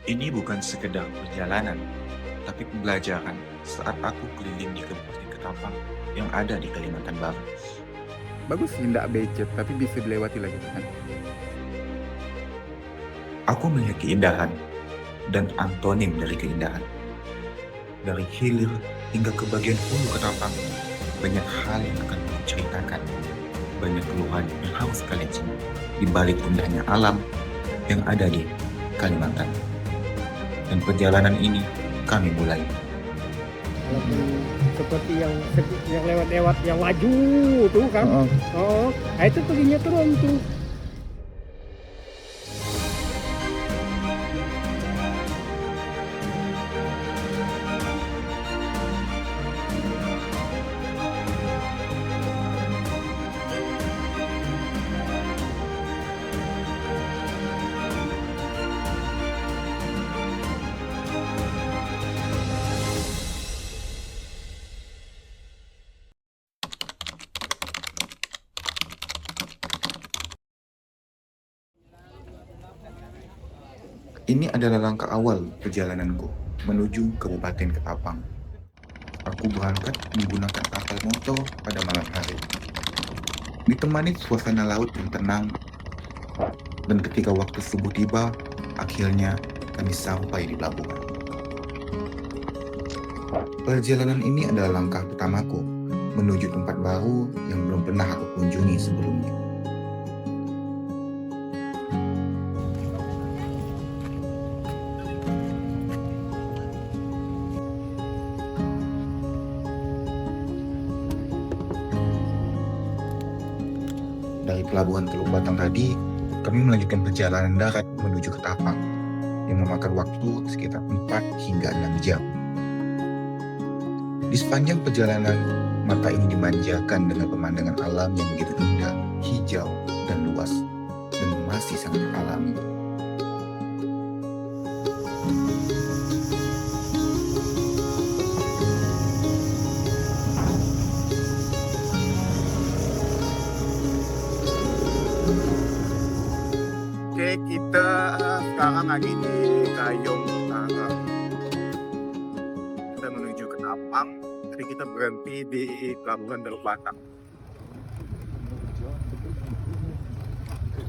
Ini bukan sekedar perjalanan, tapi pembelajaran saat aku keliling di Kabupaten Ketapang yang ada di Kalimantan Barat. Bagus sih, nggak becet, tapi bisa dilewati lagi kan. Aku melihat keindahan dan antonim dari keindahan. Dari hilir hingga ke bagian hulu Ketapang, banyak hal yang akan aku ceritakan. Banyak keluhan yang harus kalian semua di balik indahnya alam yang ada di Kalimantan. Dan perjalanan ini kami mulai. Walaupun seperti yang lewat-lewat yang laju tuh kan. Nah itu perginya turun tuh. Ini adalah langkah awal perjalananku menuju Kabupaten Ketapang. Aku berangkat menggunakan kapal motor pada malam hari. Ditemani suasana laut yang tenang, dan ketika waktu subuh tiba, akhirnya kami sampai di pelabuhan. Perjalanan ini adalah langkah pertamaku menuju tempat baru yang belum pernah aku kunjungi sebelumnya. Dari pelabuhan Teluk Batang tadi, kami melanjutkan perjalanan darat menuju Ketapang yang memakan waktu sekitar 4 hingga 6 jam. Di sepanjang perjalanan, mata ini dimanjakan dengan pemandangan alam yang begitu indah, hijau, dan luas, dan masih sangat alami. Oke, kita sekarang lagi di Kayong Utara. Kita menuju ke Ketapang, jadi kita berhenti di Pelabuhan Teluk Batang.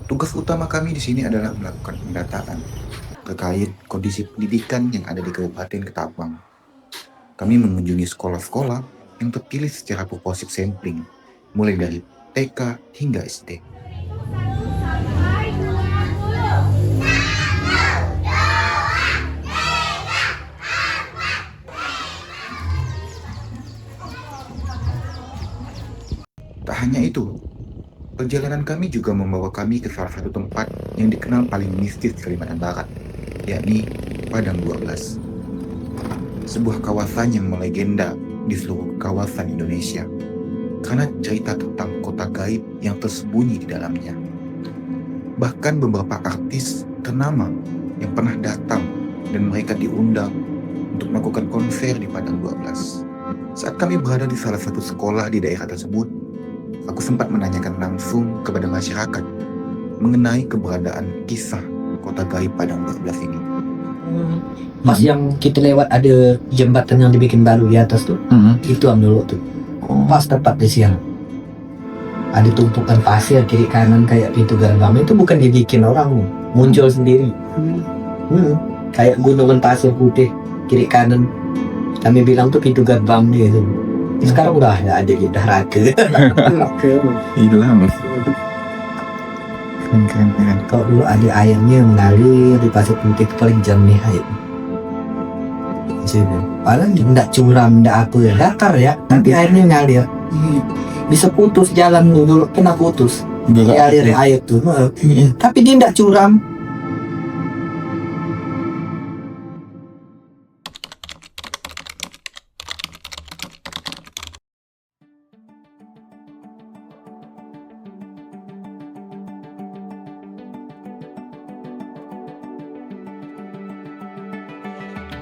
Tugas utama kami di sini adalah melakukan pendataan terkait kondisi pendidikan yang ada di Kabupaten Ketapang. Kami mengunjungi sekolah-sekolah yang terpilih secara proposif sampling, mulai dari TK hingga SD. Tak hanya itu, perjalanan kami juga membawa kami ke salah satu tempat yang dikenal paling mistis di Kalimantan Barat, yakni Padang 12. Sebuah kawasan yang melegenda di seluruh kawasan Indonesia karena cerita tentang kota gaib yang tersembunyi di dalamnya. Bahkan beberapa artis ternama yang pernah datang dan mereka diundang untuk melakukan konser di Padang 12. Saat kami berada di salah satu sekolah di daerah tersebut, aku sempat menanyakan langsung kepada masyarakat mengenai keberadaan kisah kota gaib Padang 12 ini. Pas yang kita lewat ada jembatan yang dibikin baru di atas tuh, itu am dulu tuh. Pas tepat di siang. Ada tumpukan pasir kiri kanan kayak pintu gerbang, itu bukan dibikin orang, muncul sendiri. Kayak gunungan pasir putih kiri kanan. Kami bilang tuh pintu gerbang gitu. Sekarang udah nggak ada, udah rake. Hilang. Keren. Kalau dulu ada airnya yang mengalir di pasir putih itu paling jernih air. Padahal tidak curam, tidak apa ya, datar ya, tapi airnya ngalir. Bisa putus jalan dulu, kena putus. Alir air tuh, tapi dia tidak curam.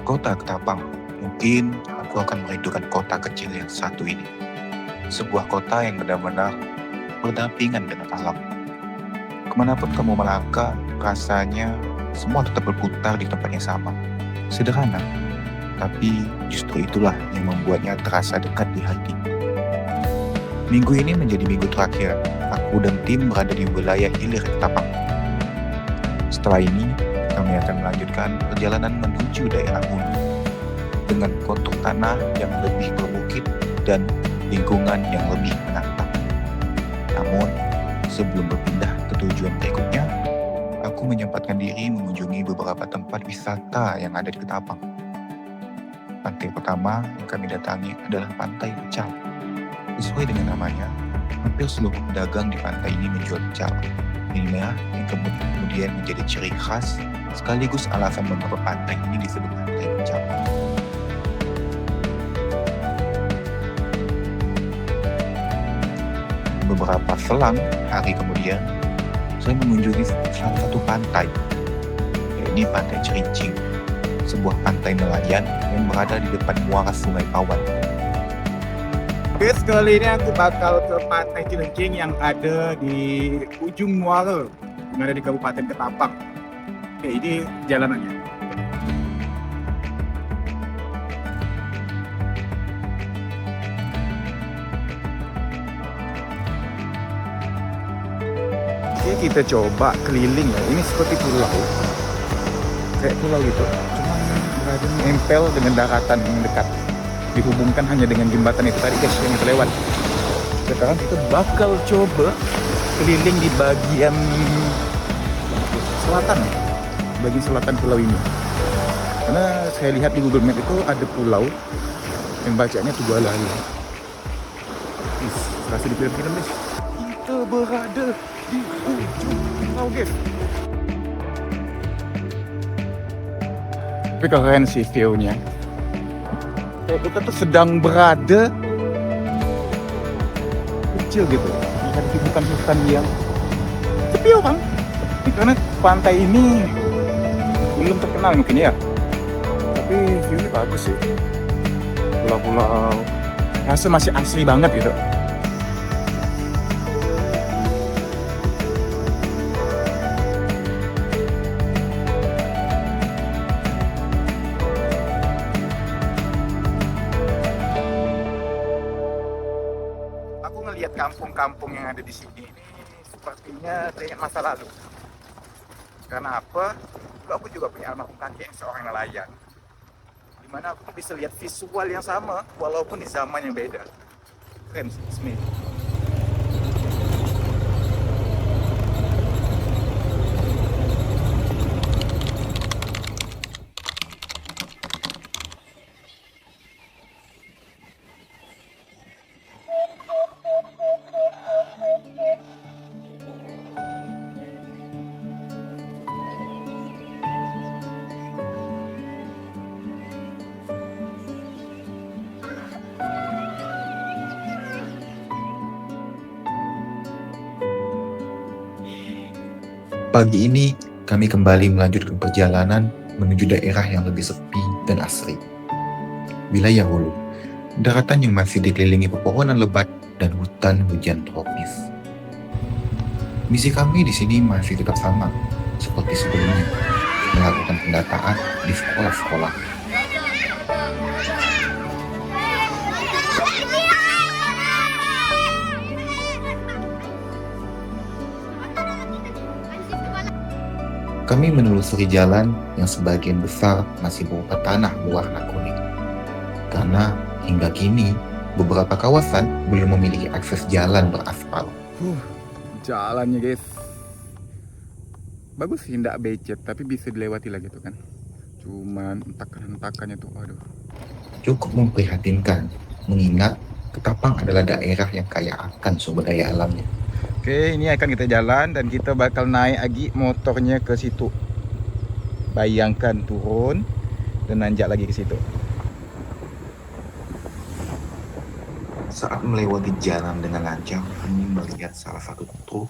Kota Ketapang, mungkin aku akan merindukan kota kecil yang satu ini. Sebuah kota yang benar-benar berdampingan dengan alam. Kemanapun kamu melangkah, rasanya semua tetap berputar di tempat yang sama. Sederhana, tapi justru itulah yang membuatnya terasa dekat di hati. Minggu ini menjadi minggu terakhir aku dan tim berada di wilayah hilir Ketapang. Setelah ini, kami akan melanjutkan perjalanan menuju daerah hulu dengan kontur tanah yang lebih berbukit dan lingkungan yang lebih menantang. Namun, sebelum berpindah ke tujuan berikutnya, aku menyempatkan diri mengunjungi beberapa tempat wisata yang ada di Ketapang. Pantai pertama yang kami datangi adalah Pantai Pecal. Sesuai dengan namanya, hampir seluruh pedagang di pantai ini menjual pecal. Inilah yang kemudian menjadi ciri khas sekaligus alasan mengapa pantai ini disebut Pantai Pecal. Beberapa selang hari kemudian, saya mengunjungi salah satu pantai, yaitu Pantai Cerincing, sebuah pantai nelayan yang berada di depan muara Sungai Pawan. Guys, kali ini aku bakal ke Pantai Cilincing yang ada di ujung muara yang ada di Kabupaten Ketapang. Oke, ini jalanannya. Oke, kita coba keliling ya. Ini seperti pulau, kayak pulau gitu. Cuma berada nempel dengan daratan yang dekat. Dihubungkan hanya dengan jembatan itu tadi guys yang terlewat. Sekarang kita bakal coba keliling di bagian selatan, bagian selatan pulau ini. Karena saya lihat di Google Map itu ada pulau yang bacanya Tugalali. Serasa di film-film guys. Kita berada di ujung pulau guys. Tapi keren sih view-nya. Kita tuh sedang berada kecil gitu, tapi bukan hutan yang sepi orang. Karena pantai ini belum terkenal mungkin ya, tapi view-nya bagus sih. Pulau-pulau rasa masih asli banget gitu. Ngelihat kampung-kampung yang ada di sini ini sepertinya teringat masa lalu. Karena apa? Aku juga punya almarhum kakek yang seorang nelayan. Dimana aku bisa lihat visual yang sama walaupun di zaman yang beda. Keren sih, Smith. Pagi ini, kami kembali melanjutkan perjalanan menuju daerah yang lebih sepi dan asri. Wilayah hulu, daratan yang masih dikelilingi pepohonan lebat dan hutan hujan tropis. Misi kami di sini masih tetap sama, seperti sebelumnya, melakukan pendataan di sekolah-sekolah. Kami menelusuri jalan yang sebagian besar masih berupa tanah berwarna kuning. Karena hingga kini, beberapa kawasan belum memiliki akses jalan beraspal. Jalannya guys. Bagus sih, nggak becet, tapi bisa dilewati lagi tuh kan. Cuman entakan-entakannya tuh, aduh. Cukup memprihatinkan, mengingat Ketapang adalah daerah yang kaya akan sumber daya alamnya. Oke, ini akan kita jalan dan kita bakal naik lagi motornya ke situ. Bayangkan turun dan nanjak lagi ke situ. Saat melewati jalan dengan lancar, kami melihat salah satu truk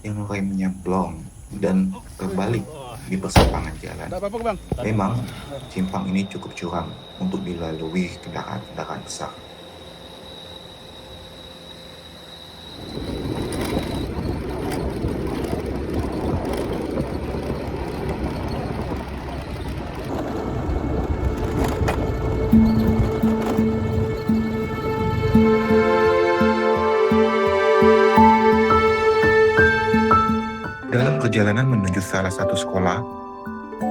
yang remnya blong dan terbalik di persimpangan jalan. Tidak apa-apa bang. Memang, simpang ini cukup curam untuk dilalui kendaraan-kendaraan besar. Dalam perjalanan menuju salah satu sekolah,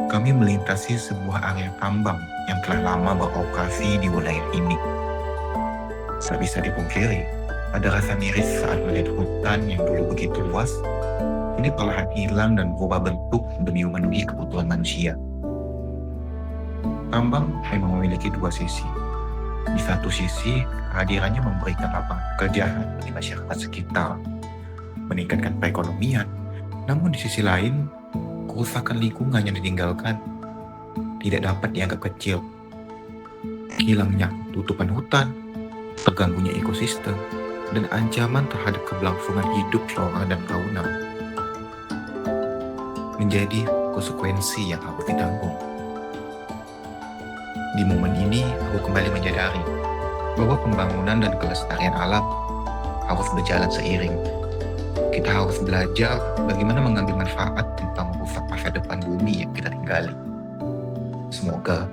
kami melintasi sebuah area tambang yang telah lama beroperasi di wilayah ini. Tak bisa dipungkiri, ada rasa miris saat melihat hutan yang dulu begitu luas, ini perlahan hilang dan berubah bentuk demi memenuhi kebutuhan manusia. Tambang memang memiliki dua sisi. Di satu sisi, kehadirannya memberikan lapangan pekerjaan bagi masyarakat sekitar, meningkatkan perekonomian. Namun di sisi lain, kerusakan lingkungan yang ditinggalkan tidak dapat dianggap kecil. Hilangnya tutupan hutan, terganggunya ekosistem, dan ancaman terhadap keberlangsungan hidup flora dan fauna menjadi konsekuensi yang harus ditanggung. Di momen ini, aku kembali menyadari bahwa pembangunan dan kelestarian alam harus berjalan seiring. Kita harus belajar bagaimana mengambil manfaat tentang merusak masa depan bumi yang kita tinggali. Semoga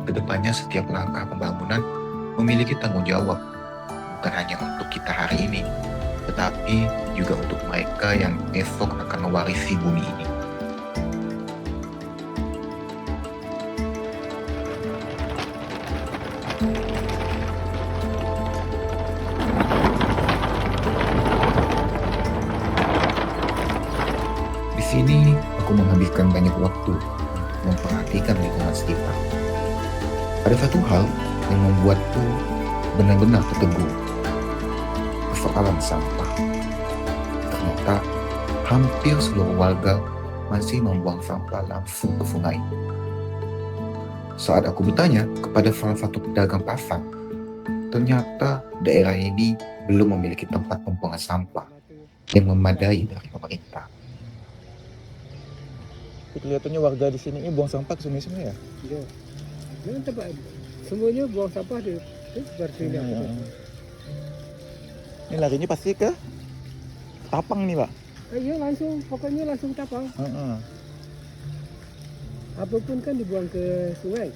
kedepannya setiap langkah pembangunan memiliki tanggung jawab, bukan hanya untuk kita hari ini, tetapi juga untuk mereka yang besok akan mewarisi bumi ini. Di sini, aku menghabiskan banyak waktu untuk memperhatikan lingkungan sekitar. Ada satu hal yang membuatku benar-benar tertegun. Persoalan sampah. Ternyata, hampir seluruh warga masih membuang sampah langsung ke sungai. Saat aku bertanya kepada salah satu pedagang pasar, ternyata daerah ini belum memiliki tempat pembuangan sampah yang memadai dari pemerintah. Kelihatannya warga di sini buang sampah ke sungai semua ya? Iya. Memang tempat semuanya buang sampah di berpindah. Ini larinya pasti ke Tapang nih, Pak. Iya langsung, pokoknya langsung Tapang. Apapun kan dibuang ke sungai.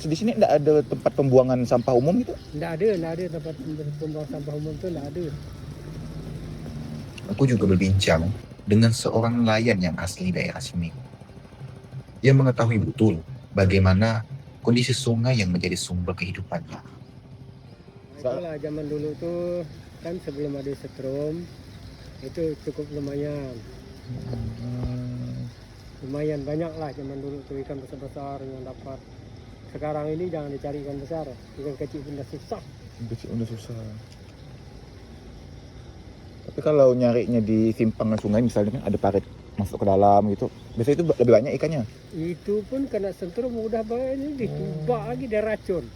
Di sini enggak ada tempat pembuangan sampah umum gitu? Enggak ada tempat pembuang sampah umum itu enggak ada. Aku juga berbincang dengan seorang nelayan yang asli daerah sini. Dia mengetahui betul bagaimana kondisi sungai yang menjadi sumber kehidupannya. Itulah zaman dulu tuh kan sebelum ada setrum itu cukup lumayan. Lumayan banyak lah zaman dulu tuh ikan besar-besar yang dapat. Sekarang ini jangan dicari ikan besar, ikan kecil pun udah susah. Kecil udah susah. Tapi kalau nyarinya di simpangan sungai misalnya kan ada parit masuk ke dalam gitu, biasanya itu lebih banyak ikannya. Itu pun kena sentrum udah banyak ditubak lagi dari racun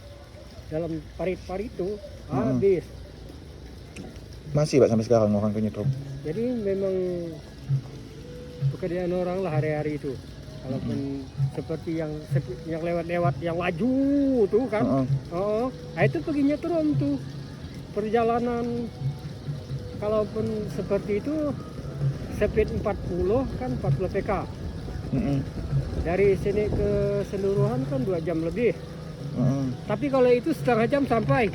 dalam parit-parit itu habis. Masih Pak sampai sekarang orang kenyetrum. Jadi memang pekerjaan orang lah hari-hari itu. Kalaupun seperti yang lewat-lewat yang laju tuh kan, nah itu pergi nyetrum tuh perjalanan. Kalaupun seperti itu speed 40 kan 40 pk. Dari sini ke Seluruhan kan 2 jam lebih. Tapi kalau itu setengah jam sampai.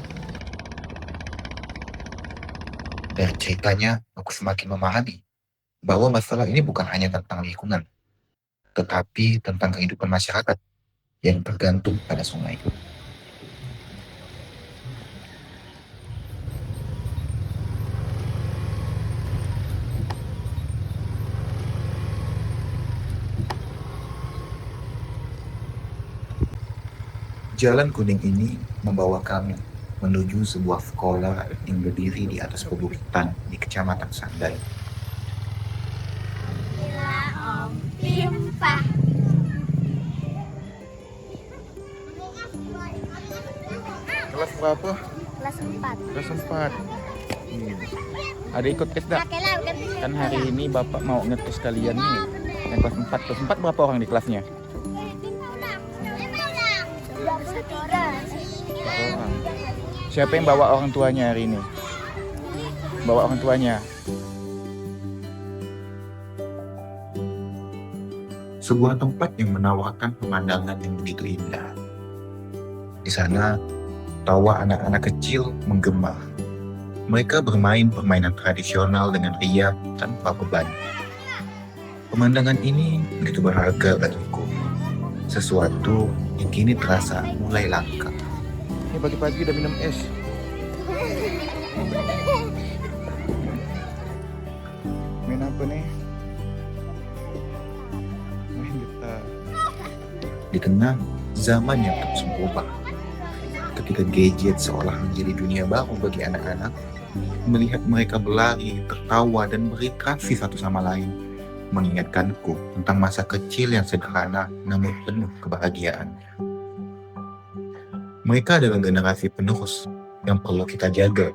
Dari ceritanya, aku semakin memahami bahwa masalah ini bukan hanya tentang lingkungan, tetapi tentang kehidupan masyarakat yang tergantung pada sungai. Jalan kuning ini membawa kami menuju sebuah sekolah yang berdiri di atas perbukitan di Kecamatan Sandai. Kelas berapa? Kelas 4. Kelas 4. Ada ikut tes dah? Kan hari ini Bapak mau ngetes kalian nih. Yang kelas 4. Kelas 4 berapa orang di kelasnya? 1 orang. Orang. Siapa yang bawa orang tuanya hari ini? Bawa orang tuanya. sebuah tempat yang menawarkan pemandangan yang begitu indah. Di sana, tawa anak-anak kecil menggema. Mereka bermain permainan tradisional dengan riang tanpa beban. Pemandangan ini begitu berharga bagiku. Sesuatu yang kini terasa mulai langka. Ini pagi-pagi udah minum es. Main apa nih? Main gitar. Di tengah zaman yang terus berubah, ketika gadget seolah menjadi dunia baru bagi anak-anak, melihat mereka berlari, tertawa, dan berinteraksi satu sama lain, mengingatkanku tentang masa kecil yang sederhana namun penuh kebahagiaan. Mereka adalah generasi penerus yang perlu kita jaga,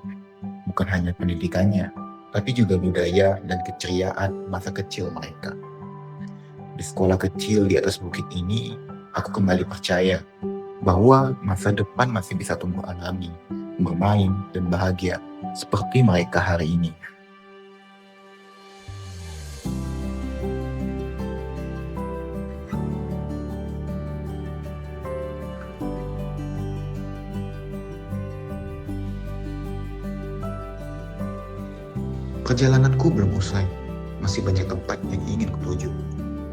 bukan hanya pendidikannya, tapi juga budaya dan keceriaan masa kecil mereka. Di sekolah kecil di atas bukit ini, aku kembali percaya bahwa masa depan masih bisa tumbuh alami, bermain, dan bahagia seperti mereka hari ini. Perjalananku belum usai, masih banyak tempat yang ingin kutuju.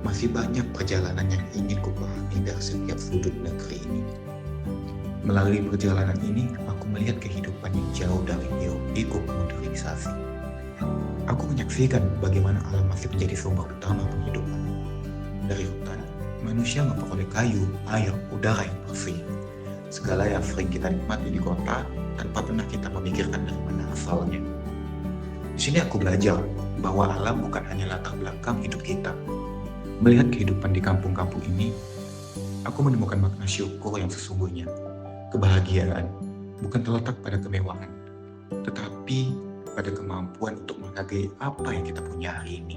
Masih banyak perjalanan yang ingin kupahami dari setiap sudut negeri ini. Melalui perjalanan ini, aku melihat kehidupan yang jauh dari hiruk-pikuk modernisasi. Aku menyaksikan bagaimana alam masih menjadi sumber utama penghidupan. Dari hutan, manusia memperoleh kayu, air, udara yang bersih. Segala yang sering kita nikmati di kota, tanpa pernah kita memikirkan dari mana asalnya. Di sini aku belajar bahwa alam bukan hanya latar belakang hidup kita. Melihat kehidupan di kampung-kampung ini, aku menemukan makna syukur yang sesungguhnya. Kebahagiaan bukan terletak pada kemewahan, tetapi pada kemampuan untuk menghargai apa yang kita punya hari ini.